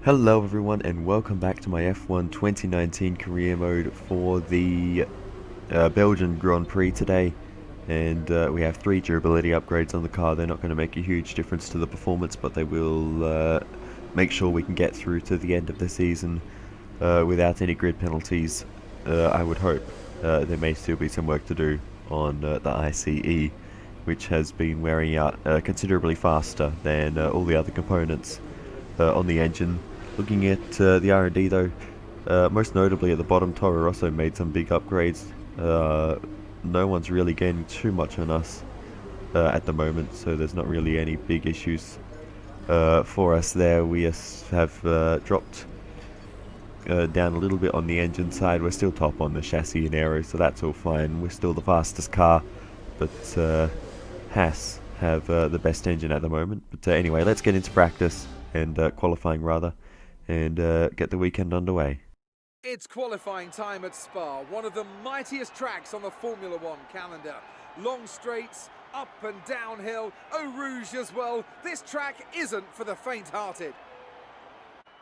Hello everyone and welcome back to my F1 2019 career mode for the Belgian Grand Prix today. And we have 3 durability upgrades on the car. They're not going to make a huge difference to the performance, but they will make sure we can get through to the end of the season without any grid penalties, I would hope. There may still be some work to do on the ICE, which has been wearing out considerably faster than all the other components on the engine. Looking at the R&D though, most notably at the bottom, Toro Rosso made some big upgrades. No one's really gaining too much on us at the moment, so there's not really any big issues for us there. We have dropped down a little bit on the engine side. We're still top on the chassis and aero, so that's all fine. We're still the fastest car, but Haas have the best engine at the moment. But anyway, let's get into practice and qualifying rather, and get the weekend underway. It's qualifying time at Spa, one of the mightiest tracks on the Formula One calendar. Long straights, up and downhill, Eau Rouge as well. This track isn't for the faint-hearted.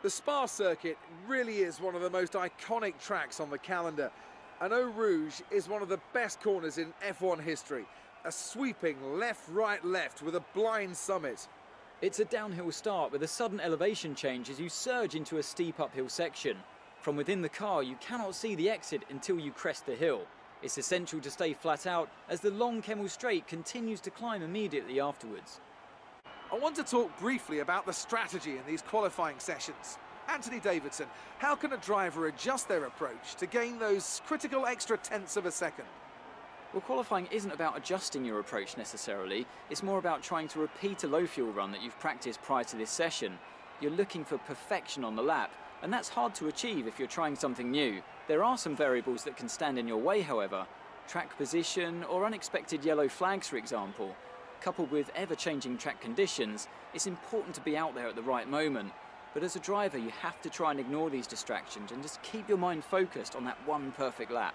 The Spa circuit really is one of the most iconic tracks on the calendar, and Eau Rouge is one of the best corners in F1 history. A sweeping left, right, left with a blind summit. It's a downhill start with a sudden elevation change as you surge into a steep uphill section. From within the car, you cannot see the exit until you crest the hill. It's essential to stay flat out as the long Kemmel straight continues to climb immediately afterwards. I want to talk briefly about the strategy in these qualifying sessions. Anthony Davidson, how can a driver adjust their approach to gain those critical extra tenths of a second? Well, qualifying isn't about adjusting your approach necessarily. It's more about trying to repeat a low fuel run that you've practiced prior to this session. You're looking for perfection on the lap, and that's hard to achieve if you're trying something new. There are some variables that can stand in your way, however. Track position or unexpected yellow flags, for example. Coupled with ever-changing track conditions, it's important to be out there at the right moment. But as a driver, you have to try and ignore these distractions and just keep your mind focused on that one perfect lap.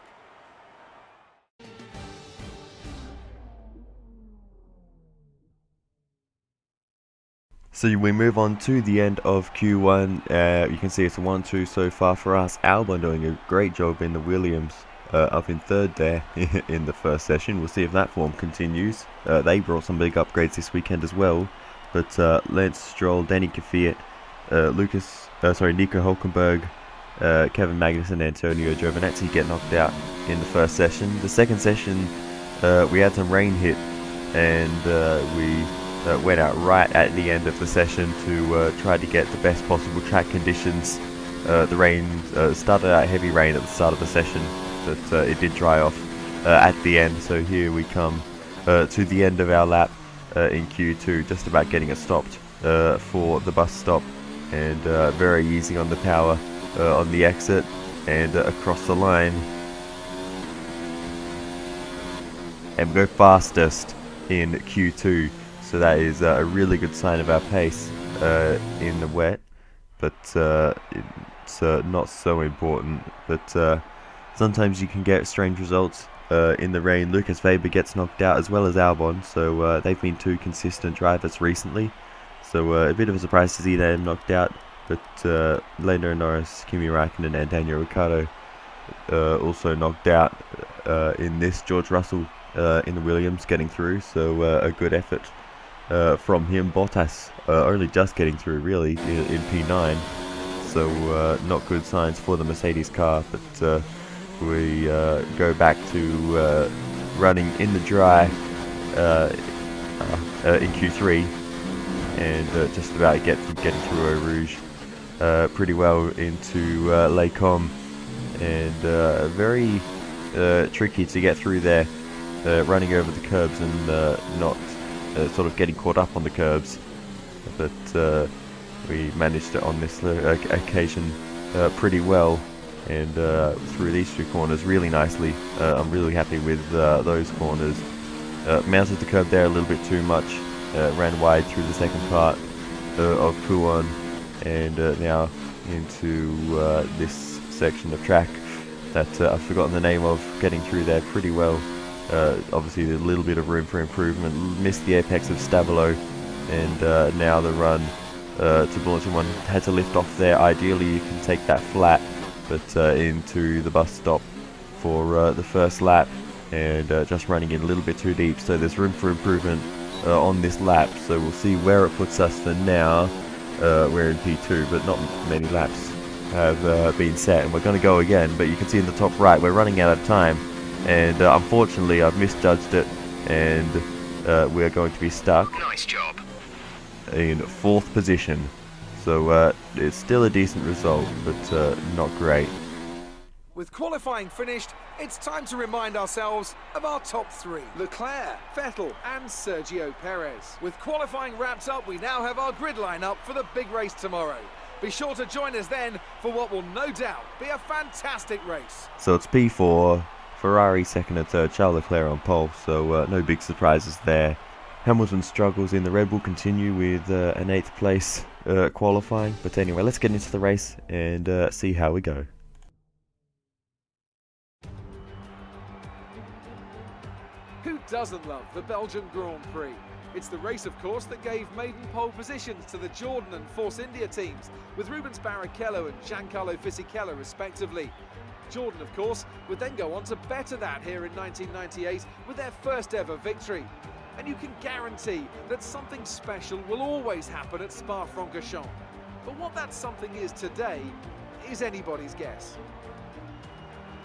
So we move on to the end of Q1. You can see it's a 1-2 so far for us. Albon doing a great job in the Williams, up in third there in the first session. We'll see if that form continues. They brought some big upgrades this weekend as well. But Lance Stroll, Danny KVYAT, Nico HULKENBERG, Kevin Magnussen, Antonio Giovinazzi get knocked out in the first session. The second session, we had some rain hit, and we went out right at the end of the session to try to get the best possible track conditions. The rain started out heavy rain at the start of the session, but it did dry off at the end. So here we come to the end of our lap in Q2, just about getting it stopped for the bus stop, and very easy on the power on the exit and across the line. And we go fastest in Q2. So that is a really good sign of our pace in the wet, but it's not so important. But sometimes you can get strange results in the rain. Lucas Weber gets knocked out as well as Albon, so they've been 2 consistent drivers recently. So a bit of a surprise to see them knocked out, but Lando Norris, Kimi Räikkönen and Daniil Ricciardo also knocked out in this. George Russell in the Williams getting through, so a good effort from him. Bottas only just getting through really in P9, so not good signs for the Mercedes car. But we go back to running in the dry in Q3, and just about getting through Eau Rouge pretty well into Les Combes, and very tricky to get through there, running over the curbs and not sort of getting caught up on the curbs, but we managed it on this occasion pretty well, and through these 2 corners really nicely. I'm really happy with those corners. Mounted the curb there a little bit too much, ran wide through the second part of Pouan, and now into this section of track that I've forgotten the name of, getting through there pretty well. Obviously there's a little bit of room for improvement. Missed the apex of Stabilo, and now the run to launching one. Had to lift off there. Ideally you can take that flat, but into the bus stop for the first lap, and just running in a little bit too deep, so there's room for improvement on this lap. So we'll see where it puts us. For now we're in P2, but not many laps have been set, and we're going to go again. But you can see in the top right we're running out of time, and unfortunately I've misjudged it, and we're going to be stuck. Nice job. In 4th position. So it's still a decent result, but not great. With qualifying finished, it's time to remind ourselves of our top 3. Leclerc, Vettel and Sergio Perez. With qualifying wrapped up, we now have our grid lineup for the big race tomorrow. Be sure to join us then for what will no doubt be a fantastic race. So it's P4, Ferrari 2nd and 3rd, Charles Leclerc on pole, so no big surprises there. Hamilton's struggles in the Red Bull continue with an 8th place qualifying. But anyway, let's get into the race and see how we go. Who doesn't love the Belgian Grand Prix? It's the race, of course, that gave maiden pole positions to the Jordan and Force India teams, with Rubens Barrichello and Giancarlo Fisichella respectively. Jordan, of course, would then go on to better that here in 1998 with their first ever victory. And you can guarantee that something special will always happen at Spa-Francorchamps. But what that something is today is anybody's guess.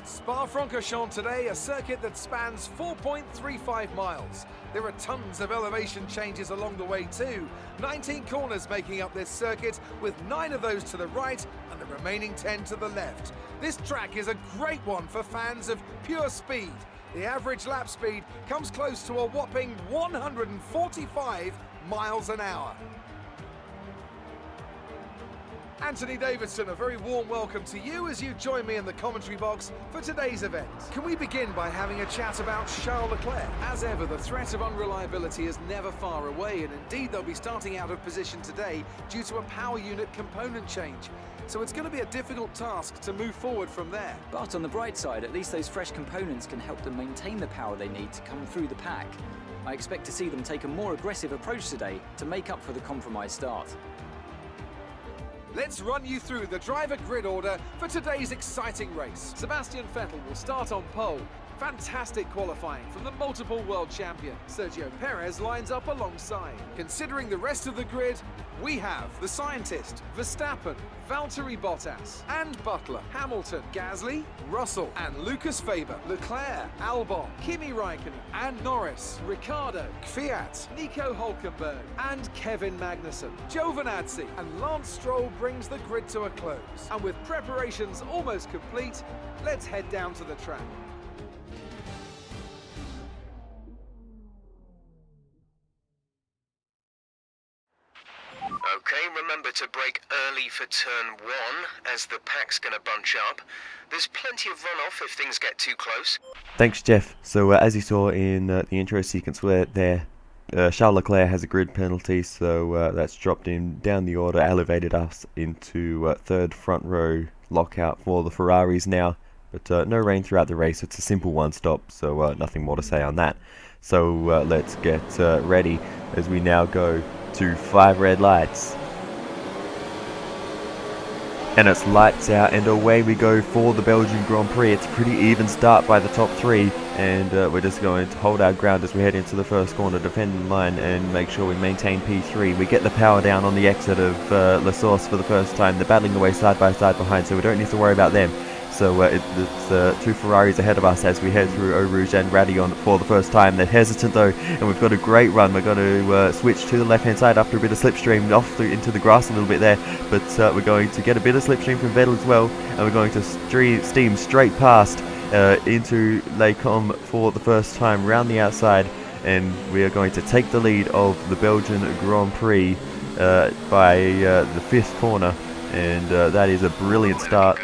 Spa-Francorchamps today, a circuit that spans 4.35 miles. There are tons of elevation changes along the way too. 19 corners making up this circuit, with 9 of those to the right and the remaining 10 to the left. This track is a great one for fans of pure speed. The average lap speed comes close to a whopping 145 miles an hour. Anthony Davidson, a very warm welcome to you as you join me in the commentary box for today's event. Can we begin by having a chat about Charles Leclerc? As ever, the threat of unreliability is never far away, and indeed they'll be starting out of position today due to a power unit component change. So it's going to be a difficult task to move forward from there. But on the bright side, at least those fresh components can help them maintain the power they need to come through the pack. I expect to see them take a more aggressive approach today to make up for the compromised start. Let's run you through the driver grid order for today's exciting race. Sebastian Vettel will start on pole. Fantastic qualifying from the multiple world champion. Sergio Perez lines up alongside. Considering the rest of the grid, we have the scientist, Verstappen, Valtteri Bottas and Butler, Hamilton, Gasly, Russell and Lucas Faber, Leclerc, Albon, Kimi Raikkonen and Norris, Ricciardo, KVYAT, Nico Hulkenberg and Kevin Magnussen. Giovinazzi and Lance Stroll brings the grid to a close. And with preparations almost complete, let's head down to the track. Okay, remember to brake early for turn 1, as the pack's going to bunch up. There's plenty of runoff if things get too close. Thanks, Jeff. So as you saw in the intro sequence there, Charles Leclerc has a grid penalty, so that's dropped him down the order, elevated us into 3rd front row lockout for the Ferraris now. But no rain throughout the race. It's a simple one stop, so nothing more to say on that. So let's get ready as we now go to 5 red lights. And it's lights out and away we go for the Belgian Grand Prix. It's a pretty even start by the top 3, and we're just going to hold our ground as we head into the first corner, defend the line and make sure we maintain P3. We get the power down on the exit of La Source for the first time. They're battling away side by side behind, so we don't need to worry about them. So it's 2 Ferraris ahead of us as we head through Eau Rouge and Radillon for the first time. They're hesitant though, and we've got a great run. We're going to switch to the left-hand side after a bit of slipstream off into the grass a little bit there. But we're going to get a bit of slipstream from Vettel as well, and we're going to steam straight past into Les Combes for the first time round the outside, and we are going to take the lead of the Belgian Grand Prix by the 5th corner, and that is a brilliant start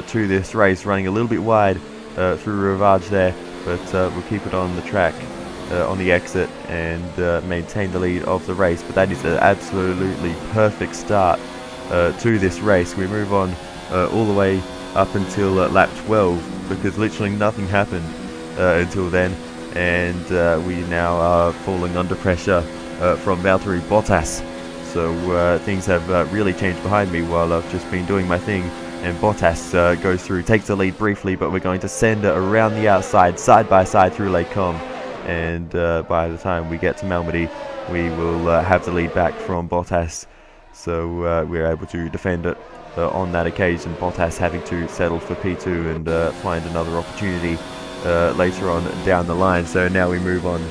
to this race, running a little bit wide through Rivage there, but we'll keep it on the track on the exit and maintain the lead of the race. But that is an absolutely perfect start to this race. We move on all the way up until lap 12, because literally nothing happened until then, and we now are falling under pressure from Valtteri Bottas. So things have really changed behind me while I've just been doing my thing. And Bottas goes through, takes the lead briefly, but we're going to send it around the outside, side by side through Leclerc. And by the time we get to Malmedy, we will have the lead back from Bottas. So we're able to defend it on that occasion. Bottas having to settle for P2 and find another opportunity later on down the line. So now we move on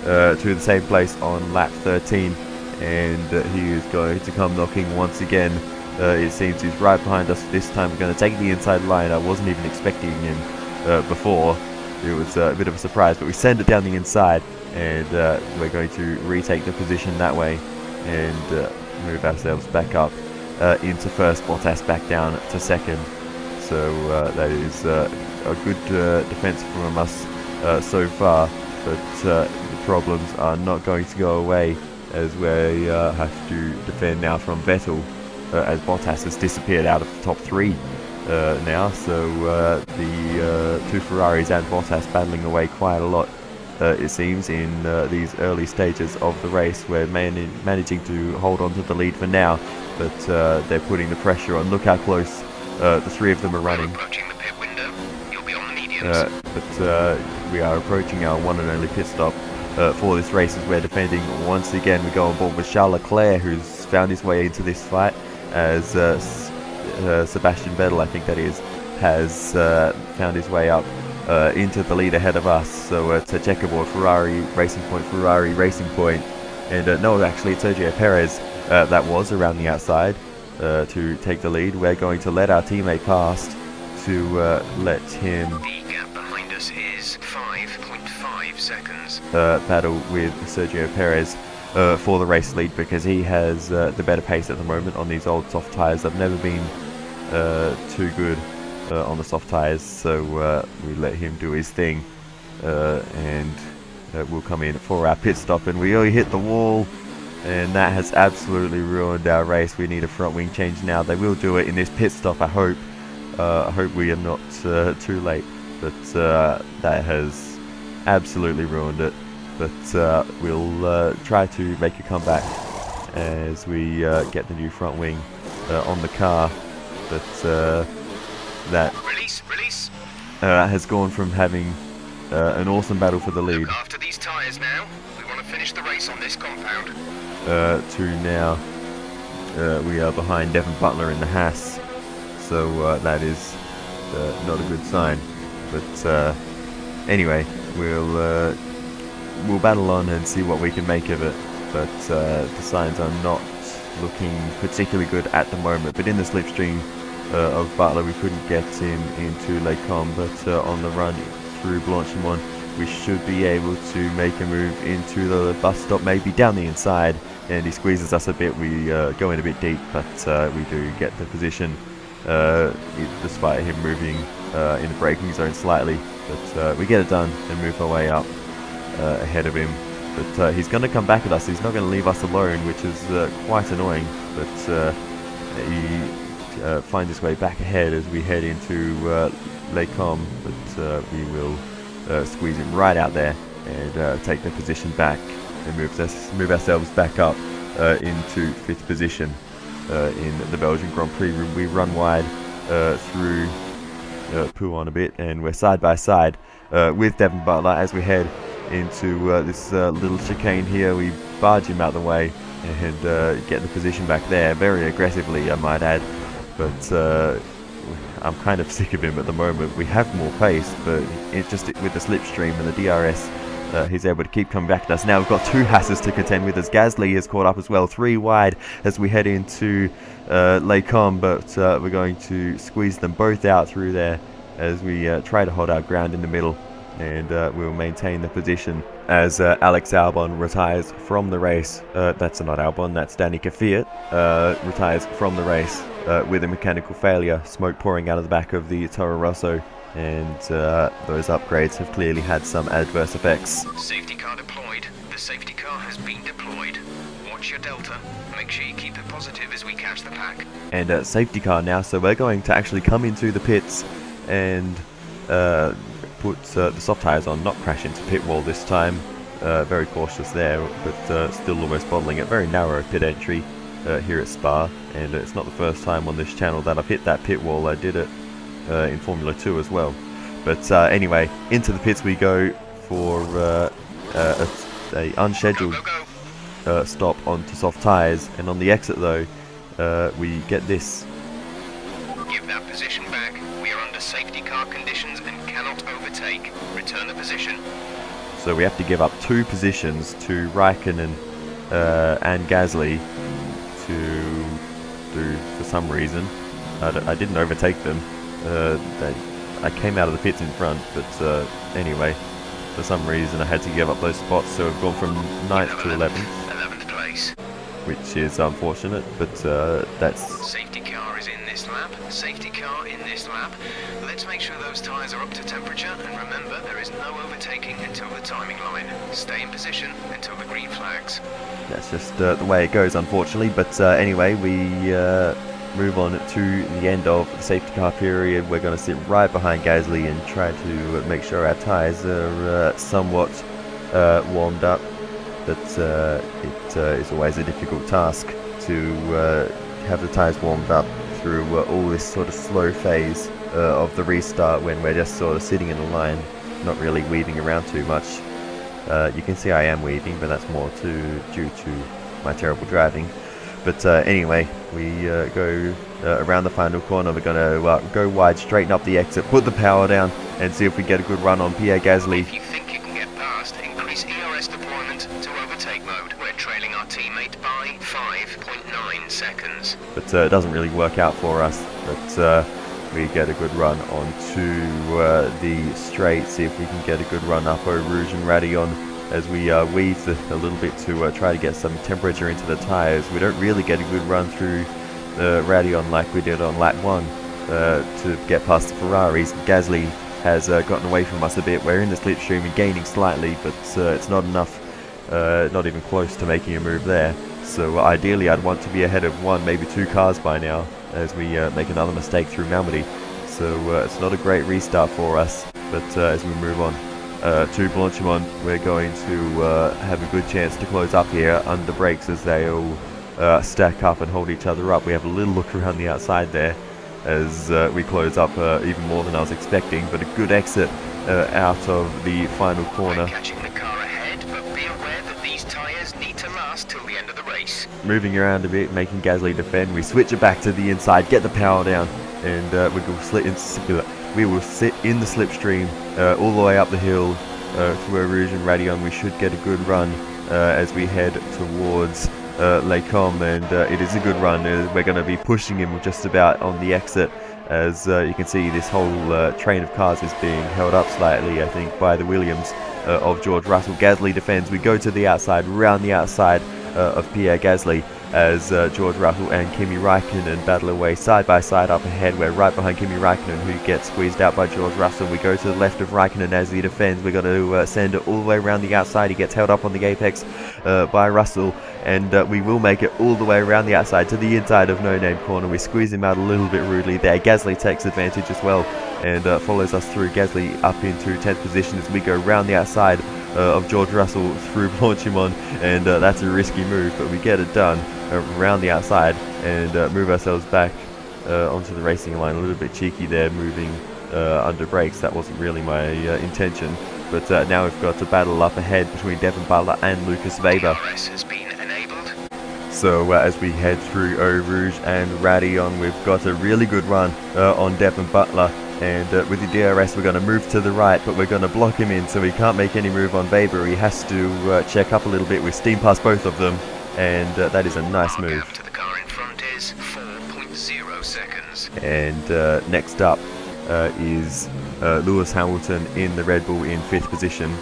to the same place on lap 13, and he is going to come knocking once again. It seems he's right behind us this time. We're going to take the inside line. I wasn't even expecting him before. It was a bit of a surprise, but we send it down the inside, and we're going to retake the position that way and move ourselves back up into first. Bottas back down to second. So that is a good defense from us so far, but the problems are not going to go away as we have to defend now from Vettel, as Bottas has disappeared out of the top 3 now. So the 2 Ferraris and Bottas battling away quite a lot, it seems, in these early stages of the race. We're managing to hold on to the lead for now, but they're putting the pressure on. Look how close the 3 of them are running. Approaching the pit window, you'll be on the mediums. But we are approaching our one and only pit stop for this race as we're defending once again. We go on board with Charles Leclerc, who's found his way into this fight, as Sebastian Vettel, I think that is, has found his way up into the lead ahead of us. So it's a checkerboard, Ferrari Racing Point, and no, actually it's Sergio Perez that was around the outside to take the lead. We're going to let our teammate past to let him The gap behind us is 5.5 seconds. battle with Sergio Perez for the race lead, because he has the better pace at the moment on these old soft tyres. I've never been too good on the soft tyres, so we let him do his thing, and we'll come in for our pit stop. And we only hit the wall, and that has absolutely ruined our race. We need a front wing change now. They will do it in this pit stop, I hope. I hope we are not too late, but that has absolutely ruined it. But we'll try to make a comeback as we get the new front wing on the car. But that Release. has gone from having an awesome battle for the lead Look after these tyres now. We want to finish the race on this compound. to now we are behind Devon Butler in the Haas. So that is not a good sign. But anyway, we'll battle on and see what we can make of it. But the signs are not looking particularly good at the moment. But in the slipstream of Butler, we couldn't get him into Leclerc, but on the run through Blanchimont, we should be able to make a move into the bus stop, maybe down the inside, and he squeezes us a bit. We go in a bit deep, but we do get the position despite him moving in the braking zone slightly. But we get it done and move our way up ahead of him. But he's going to come back at us. He's not going to leave us alone, which is quite annoying. But he finds his way back ahead as we head into Leclerc. But we will squeeze him right out there and take the position back and move ourselves back up into 5th position in the Belgian Grand Prix. We run wide through Pouhon a bit, and we're side by side with Devon Butler as we head into this little chicane here. We barge him out the way and get the position back there very aggressively, I might add. But I'm kind of sick of him at the moment. We have more pace, but it's just with the slipstream and the DRS, he's able to keep coming back at us. Now we've got 2 Hasses to contend with, as Gasly is caught up as well, 3 wide as we head into Leclerc, but we're going to squeeze them both out through there as we try to hold our ground in the middle, and we'll maintain the position as Alex Albon retires from the race. That's not Albon, that's Danny KVYAT, retires from the race with a mechanical failure, smoke pouring out of the back of the Toro Rosso, and those upgrades have clearly had some adverse effects. Safety car deployed. The safety car has been deployed. Watch your delta. Make sure you keep it positive as we catch the pack. And safety car now, so we're going to actually come into the pits and put the soft tyres on, not crash into pit wall this time. Very cautious there, but still almost bottling it. Very narrow pit entry here at Spa, and it's not the first time on this channel that I've hit that pit wall. I did it in Formula 2 as well. But anyway, into the pits we go for a unscheduled stop onto soft tyres, and on the exit though we get this. Give that position back. We are under safety car conditions and cannot overtake. Return the position. So we have to give up 2 positions to Raikkonen and Gasly to do for some reason. I didn't overtake them. I came out of the pits in front, but anyway, for some reason I had to give up those spots, so I've gone from 9th to 11th place. Which is unfortunate, but that's... Safety car is in this lap. Safety car in this lap. Let's make sure those tyres are up to temperature, and remember, there is no overtaking until the timing line. Stay in position until the green flags. That's just the way it goes, unfortunately. But anyway, we move on to the end of the safety car period. We're going to sit right behind Gasly and try to make sure our tyres are somewhat warmed up. But it is always a difficult task to have the tyres warmed up through all this sort of slow phase of the restart, when we're just sort of sitting in the line, not really weaving around too much. You can see I am weaving, but that's more due to my terrible driving. But anyway, we go around the final corner. We're going to go wide, straighten up the exit, put the power down, and see if we get a good run on Pierre Gasly. If you think you can get past, increase ERS deployment to overtake mode. We're trailing our teammate by 5.9 seconds. But it doesn't really work out for us. But we get a good run onto the straight, see if we can get a good run up Eau Rouge and Raidillon as we weave a little bit to try to get some temperature into the tyres. We don't really get a good run through Raidillon like we did on lap 1 to get past the Ferraris. Gasly has gotten away from us a bit. We're in the slipstream and gaining slightly, but it's not enough, not even close to making a move there. So ideally I'd want to be ahead of 1, maybe 2 cars by now, as we make another mistake through Malmedy. So it's not a great restart for us, but as we move on to Blanchimont, we're going to have a good chance to close up here under brakes as they all stack up and hold each other up. We have a little look around the outside there as we close up even more than I was expecting, but a good exit out of the final corner. We're catching the car ahead, but be aware that these tyres need to last till the end of the race. Moving around a bit, making Gasly defend. We switch it back to the inside, get the power down, and we will sit in the slipstream all the way up the hill through Eau Rouge and Raidillon. We should get a good run as we head towards Leclerc, and it is a good run. We're going to be pushing him just about on the exit, as you can see this whole train of cars is being held up slightly, I think, by the Williams of George Russell. Gasly defends. We go to the outside, round the outside of Pierre Gasly, as George Russell and Kimi Raikkonen battle away side by side up ahead. We're right behind Kimi Raikkonen, who gets squeezed out by George Russell. We go to the left of Raikkonen as he defends. We're going to send it all the way around the outside. He gets held up on the apex by Russell, and we will make it all the way around the outside to the inside of No Name Corner. We squeeze him out a little bit rudely there. Gasly takes advantage as well and follows us through. Gasly up into 10th position as we go round the outside of George Russell through Blanchimont, and that's a risky move, but we get it done around the outside and move ourselves back onto the racing line. A little bit cheeky there, moving under brakes. That wasn't really my intention, but now we've got to battle up ahead between Devon Butler and Lucas Weber. DRS has been enabled. So as we head through Eau Rouge and Raidillon, we've got a really good run on Devon Butler. And with the DRS we're going to move to the right, but we're going to block him in, so he can't make any move on Weber. He has to check up a little bit. We steam past both of them, and that is a nice move. Gap to the car in front is 4.0 seconds. And next up is Lewis Hamilton in the Red Bull in 5th position.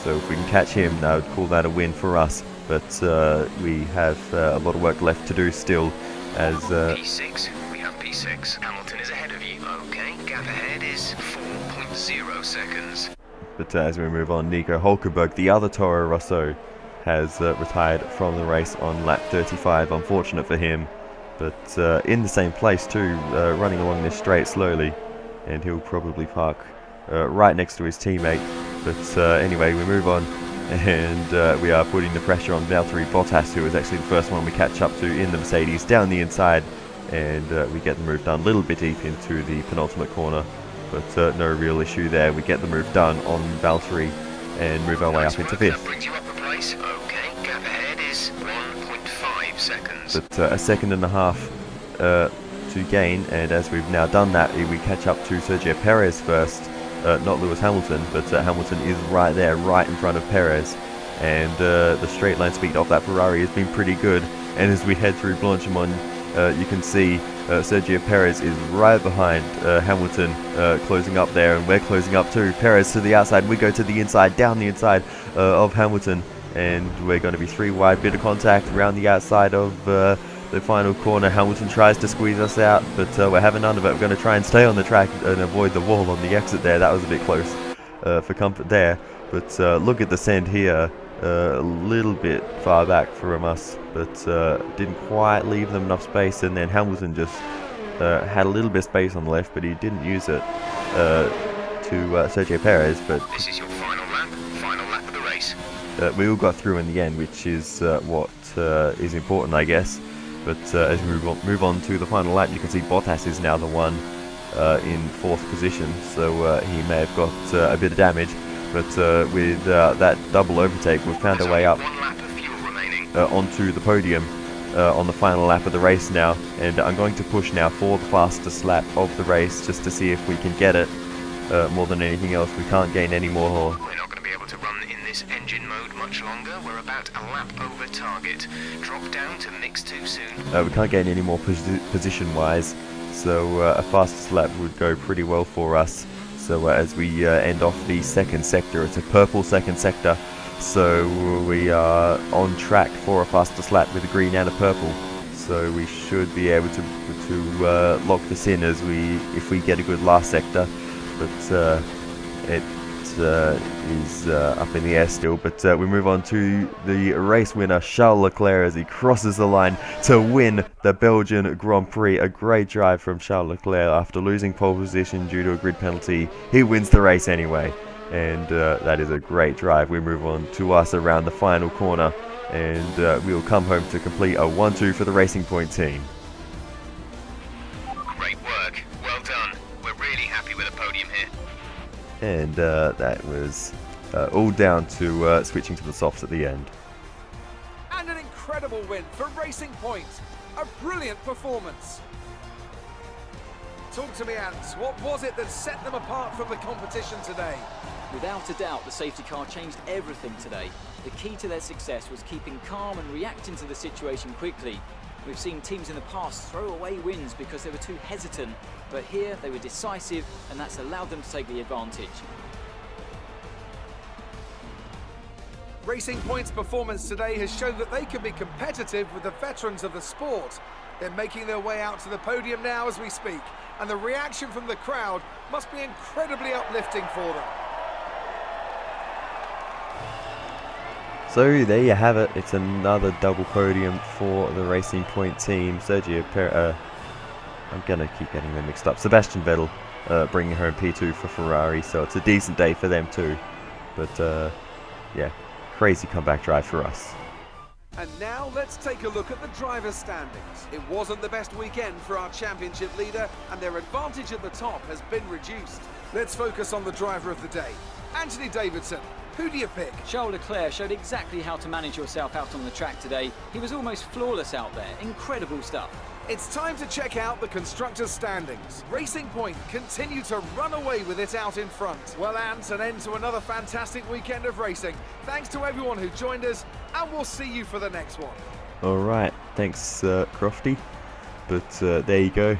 So if we can catch him, I would call that a win for us. But we have a lot of work left to do still. As P6, we have P6. Hamilton is ahead of you. Okay, gap ahead is 4.0 seconds. But as we move on, Nico Hulkenberg, the other Toro Rosso, has retired from the race on lap 35. Unfortunate for him, but in the same place too, running along this straight slowly, and he'll probably park right next to his teammate. But anyway, we move on and we are putting the pressure on Valtteri Bottas, who is actually the first one we catch up to in the Mercedes, down the inside, and we get the move done a little bit deep into the penultimate corner, but no real issue there. We get the move done on Valtteri and move our way up into 5th. Brings you up a place. Okay, gap ahead is 1.5 seconds. But a second and a half to gain, and as we've now done that, we catch up to Sergio Perez first, not Lewis Hamilton, but Hamilton is right there, right in front of Perez, and the straight line speed of that Ferrari has been pretty good. And as we head through Blanchimont, you can see Sergio Perez is right behind Hamilton, closing up there, and we're closing up too. Perez to the outside, we go to the inside, down the inside of Hamilton, and we're going to be 3 wide, bit of contact around the outside of the final corner. Hamilton tries to squeeze us out, but we're having none of it. We're going to try and stay on the track and avoid the wall on the exit there. That was a bit close for comfort there, but look at the send here. A little bit far back from us, but didn't quite leave them enough space, and then Hamilton just had a little bit of space on the left, but he didn't use it to Sergio Perez. But this is your final lap of the race. We all got through in the end, which is what is important, I guess. But as we move on to the final lap, you can see Bottas is now the one in 4th position, so he may have got a bit of damage. But with that double overtake, we've found our way up onto the podium on the final lap of the race now. And I'm going to push now for the fastest lap of the race, just to see if we can get it. More than anything else, we can't gain any more. We're not going to be able to run in this engine mode much longer. We're about a lap over target. Drop down to mix too soon. We can't gain any more position-wise, so a fastest lap would go pretty well for us. So as we end off the 2nd sector, it's a purple 2nd sector, so we are on track for a fastest lap with a green and a purple. So we should be able to lock this in if we get a good last sector, but it is up in the air still. But we move on to the race winner, Charles Leclerc, as he crosses the line to win the Belgian Grand Prix. A great drive from Charles Leclerc after losing pole position due to a grid penalty. He wins the race anyway, and that is a great drive. We move on to us around the final corner, and we will come home to complete a 1-2 for the Racing Point team. Great work, well done. We're really happy with the podium here. And that was all down to switching to the softs at the end. And an incredible win for Racing Point. A brilliant performance. Talk to me, Ants. What was it that set them apart from the competition today? Without a doubt, the safety car changed everything today. The key to their success was keeping calm and reacting to the situation quickly. We've seen teams in the past throw away wins because they were too hesitant, but here they were decisive, and that's allowed them to take the advantage. Racing Point's performance today has shown that they can be competitive with the veterans of the sport. They're making their way out to the podium now as we speak, and the reaction from the crowd must be incredibly uplifting for them. So there you have it. It's another double podium for the Racing Point team. Sergio Perez, I'm going to keep getting them mixed up. Sebastian Vettel bringing home P2 for Ferrari, so it's a decent day for them too. But yeah, crazy comeback drive for us. And now let's take a look at the driver's standings. It wasn't the best weekend for our championship leader, and their advantage at the top has been reduced. Let's focus on the driver of the day. Anthony Davidson, who do you pick? Charles Leclerc showed exactly how to manage yourself out on the track today. He was almost flawless out there. Incredible stuff. It's time to check out the constructors' standings. Racing Point continue to run away with it out in front. Well, Ant, an end to another fantastic weekend of racing. Thanks to everyone who joined us, and we'll see you for the next one. Alright, thanks Crofty. But there you go.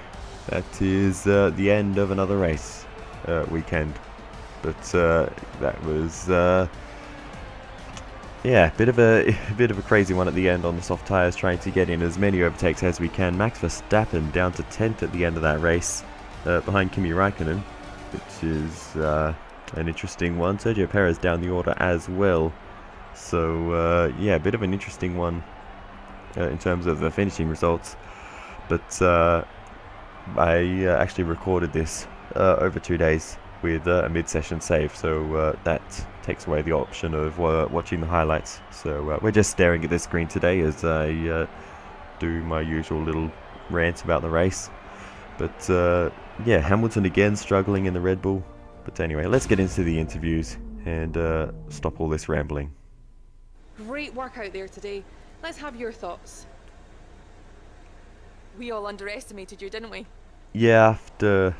That is the end of another race weekend. But that was yeah, bit of a crazy one at the end on the soft tyres, trying to get in as many overtakes as we can. Max Verstappen down to 10th at the end of that race, behind Kimi Raikkonen, which is an interesting one. Sergio Perez down the order as well. So yeah, a bit of an interesting one in terms of the finishing results. But I actually recorded this over 2 days. with a mid-session save, so that takes away the option of watching the highlights. So we're just staring at this screen today as I do my usual little rant about the race. But yeah, Hamilton again struggling in the Red Bull. But anyway, let's get into the interviews and stop all this rambling. Great work out there today. Let's have your thoughts. We all underestimated you, didn't we? Yeah, after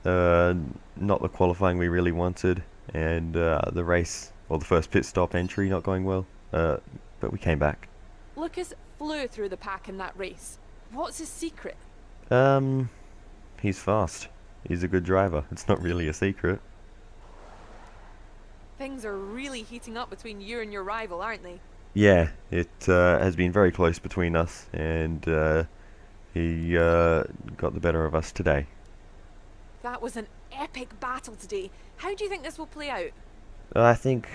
not the qualifying we really wanted, and the race, or the first pit stop entry not going well, but we came back. Lucas flew through the pack in that race. What's his secret? He's fast. He's a good driver. It's not really a secret. Things are really heating up between you and your rival, aren't they? Yeah, it has been very close between us, and he got the better of us today. That was an epic battle today. How do you think this will play out? I think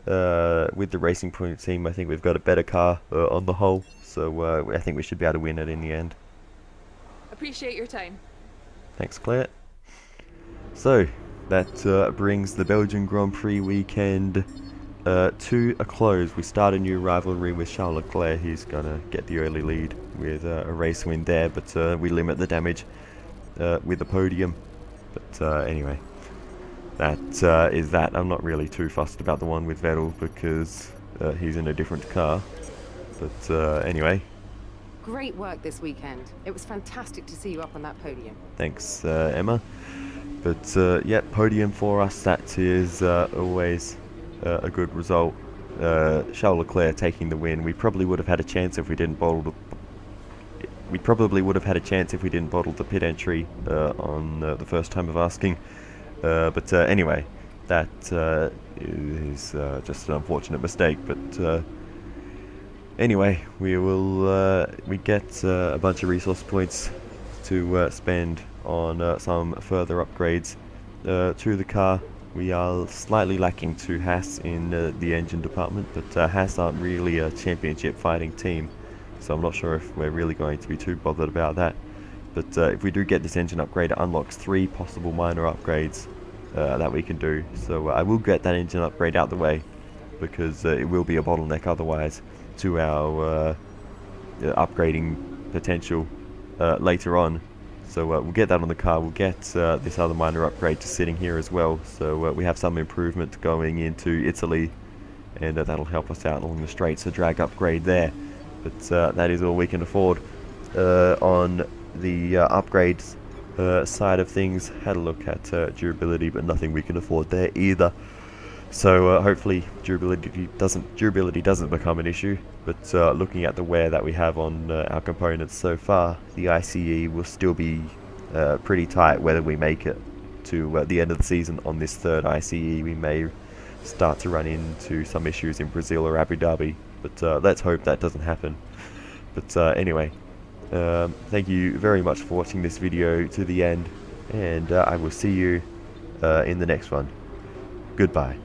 with the Racing Point team, I think we've got a better car on the whole, so I think we should be able to win it in the end. Appreciate your time. Thanks, Claire. So, that brings the Belgian Grand Prix weekend to a close. We start a new rivalry with Charles Leclerc. He's going to get the early lead with a race win there, but we limit the damage with the podium. But anyway, that is that. I'm not really too fussed about the one with Vettel because he's in a different car. But anyway. Great work this weekend. It was fantastic to see you up on that podium. Thanks, Emma. But yeah, podium for us, that is always a good result. Charles Leclerc taking the win. We probably would have had a chance if we didn't bottle the. We probably would have had a chance if we didn't bottle the pit entry on the first time of asking. But anyway, that is just an unfortunate mistake. But anyway, we get a bunch of resource points to spend on some further upgrades to the car. We are slightly lacking to Haas in the engine department, but Haas aren't really a championship fighting team, so I'm not sure if we're really going to be too bothered about that. But if we do get this engine upgrade, it unlocks 3 possible minor upgrades that we can do. So I will get that engine upgrade out the way, because it will be a bottleneck otherwise to our upgrading potential later on. So we'll get that on the car. We'll get this other minor upgrade to sitting here as well. So we have some improvement going into Italy, and that'll help us out along the straights. A drag upgrade there, but that is all we can afford. On the upgrades side of things, had a look at durability, but nothing we can afford there either. So hopefully durability doesn't become an issue. But looking at the wear that we have on our components so far, the ICE will still be pretty tight whether we make it to the end of the season on this third ICE. We may start to run into some issues in Brazil or Abu Dhabi, but let's hope that doesn't happen. But anyway, thank you very much for watching this video to the end, and I will see you in the next one. Goodbye.